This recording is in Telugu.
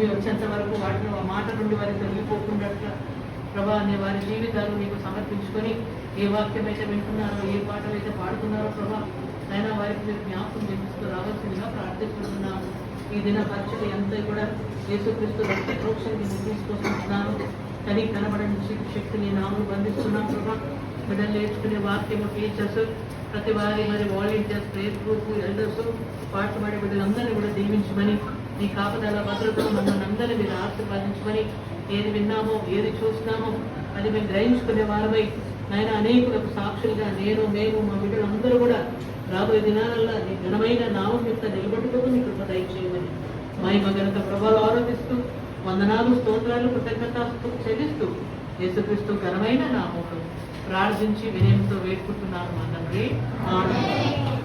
టీవీ వచ్చేంత వరకు వాటిని ఆ మాట నుండి వారికి తొలగిపోకుండా ప్రభా అనే వారి జీవితాలు నీకు సమర్పించుకొని ఏ వాక్యం అయితే వింటున్నారో, ఏ పాటలు అయితే పాడుతున్నారో ప్రభా అయినా వారికి మీరు జ్ఞాపకం చేస్తూ రావాల్సిందిగా ప్రార్థిస్తున్నాము. ఈ దిన పరిచయం అంతా కూడా యేసుక్రీస్తు రక్త ప్రోక్షణకి తీసుకొస్తున్నాను. తల్లి కనబడని శక్తిని నామలు బంధిస్తున్నాం ప్రభా. బిడ్డలు నేర్చుకునే వాక్యము, టీచర్స్, ప్రతి వారి మరి వాలంటీర్స్, ప్రేయర్ గ్రూప్, ఎల్డర్స్, పాటపాడే బిడ్డలందరినీ కూడా దీవించమని, నీ కాపుదల భద్రతలు మమ్మల్ని అందరినీ మీరు ఆశీర్వదించమని, ఏది విన్నామో ఏది చూసినామో అది మేము గ్రహించుకునే వారమై నాయన అనేకులకు సాక్షులుగా మేము మా బిడ్డలందరూ కూడా రాబోయే దినాలల్లో నీ ఘనమైన నామం యొక్క నిలబడుతూ నీ కృప దయచేయమని మహిమ ఘనత ప్రభావాలు ఆరోపిస్తూ వందనాలు స్తోత్రాలు కృతజ్ఞతాస్తుతులు చెల్లిస్తూ యేసుక్రీస్తు ఘనమైన నామములో ప్రార్థించి వినయంతో వేడుకుంటున్నాను మా తండ్రి. ఆమేన్.